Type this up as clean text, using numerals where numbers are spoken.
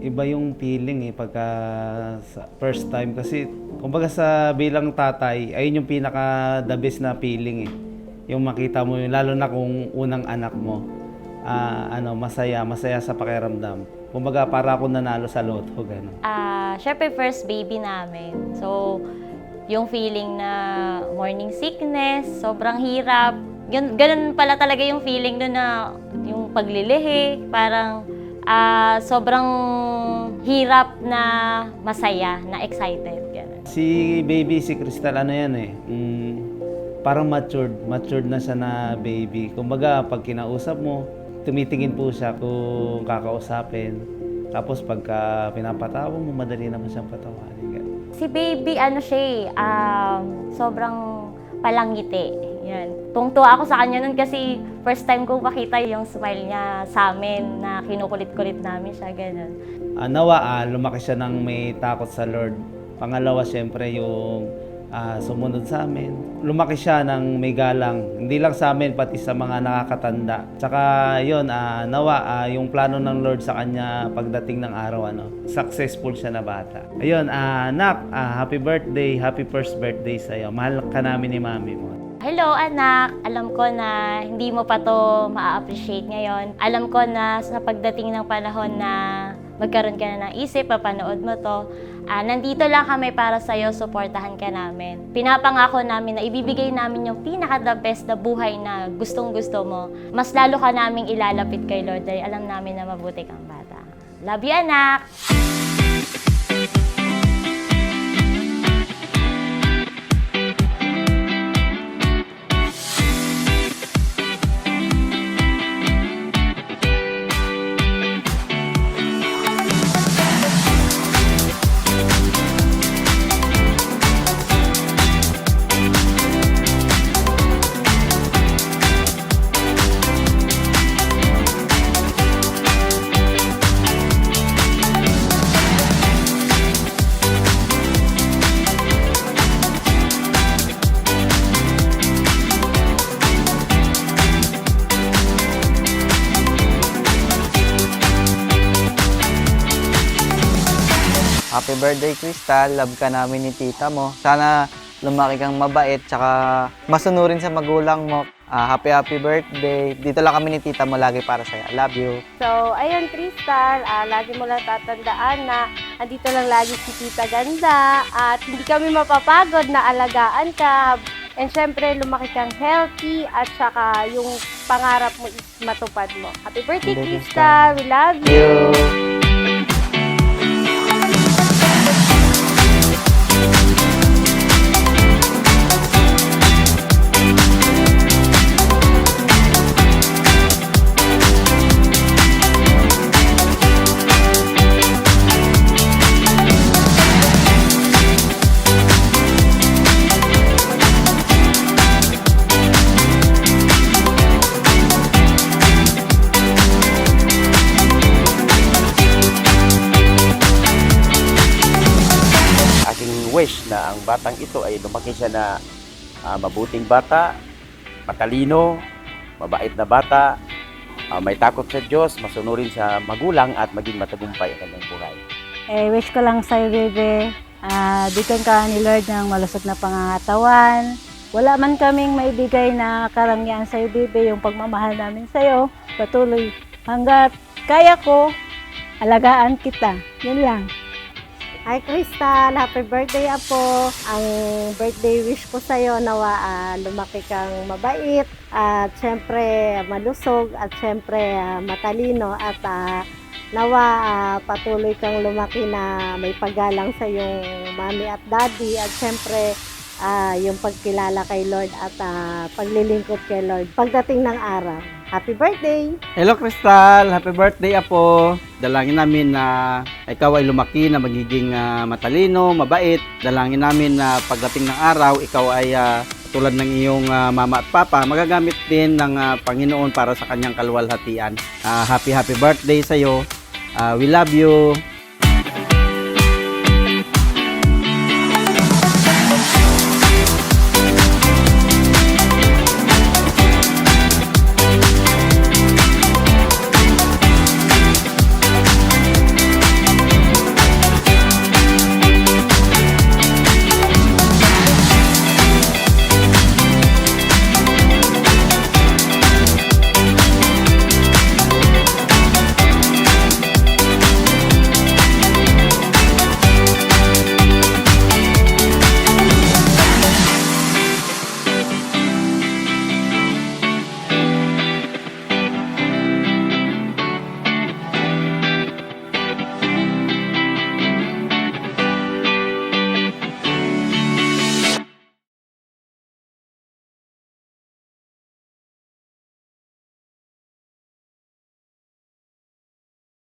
Iba yung feeling pagka sa first time kasi kumbaga sa bilang tatay, ayun yung pinaka the best na feeling. Yung makita mo yun, lalo na kung unang anak mo. Masaya sa pakiramdam. Kumbaga para ako nanalo sa loto, gano'n. Syempre first baby namin. So, yung feeling na morning sickness, sobrang hirap. Ganun pala talaga yung feeling doon na yung paglilihi, parang sobrang hirap na masaya, na excited. Ganun. Si Crystal, parang matured na siya na baby. Kumbaga, pag kinausap mo, tumitingin po siya kung kakausapin. Tapos pagka pinapatawa mo, madali naman siyang patawanin. Si baby, sobrang palangiti. Yan. Tungtuwa ako sa kanya nun kasi first time ko makita yung smile niya sa amin na kinukulit-kulit namin siya, gano'n. Lumaki siya ng may takot sa Lord. Pangalawa, siyempre, yung sumunod sa amin. Lumaki siya ng may galang, hindi lang sa amin, pati sa mga nakakatanda. Tsaka yun, yung plano ng Lord sa kanya pagdating ng araw, successful siya na bata. Ayun, anak, happy birthday, happy first birthday sa'yo. Mahal ka namin ni mami mo. Hello anak, alam ko na hindi mo pa to ma-appreciate ngayon. Alam ko na sa pagdating ng panahon na magkaroon ka na ng isip, papanood mo to. Nandito lang kami para sa'yo, suportahan ka namin. Pinapangako namin na ibibigay namin yung pinaka-the best na buhay na gustong-gusto mo. Mas lalo ka naming ilalapit kay Lord dahil alam namin na mabuti kang bata. Love you, anak! Happy birthday, Crystal. Love ka namin ni tita mo. Sana lumaki kang mabait, tsaka masunurin sa magulang mo. Happy birthday. Dito lang kami ni tita mo lagi para sa'yo. Love you. So, ayun, Crystal, lagi mo lang tatandaan na andito lang lagi si Tita Ganda at hindi kami mapapagod na alagaan ka. And syempre, lumaki kang healthy at saka yung pangarap mo is matupad mo. Happy birthday, Crystal. We love you. Wish na ang batang ito ay lumaki siya na mabuting bata, matalino, mabait na bata, may takot sa Diyos, masunurin sa magulang at maging matagumpay ang kanyang buhay. Wish ko lang sa'yo, bebe, bigyan ka ni Lord ng malusog na pangangatawan. Wala man kaming maibigay na karangyaan sa'yo, bebe, yung pagmamahal namin sa'yo. Patuloy hanggat kaya ko, alagaan kita. Yun lang. Hi, Crystal. Happy birthday, Apo. Ang birthday wish ko sa'yo nawa lumaki kang mabait at syempre malusog at syempre matalino at nawa patuloy kang lumaki na may paggalang sa iyong mami at daddy at syempre yung pagkilala kay Lord at paglilingkod kay Lord pagdating ng araw. Happy birthday! Hello, Crystal! Happy birthday, Apo! Dalangin namin na ikaw ay lumaki na magiging matalino, mabait. Dalangin namin na pagdating ng araw, ikaw ay tulad ng iyong mama at papa, magagamit din ng Panginoon para sa kanyang kaluwalhatian. Happy birthday sa'yo. We love you.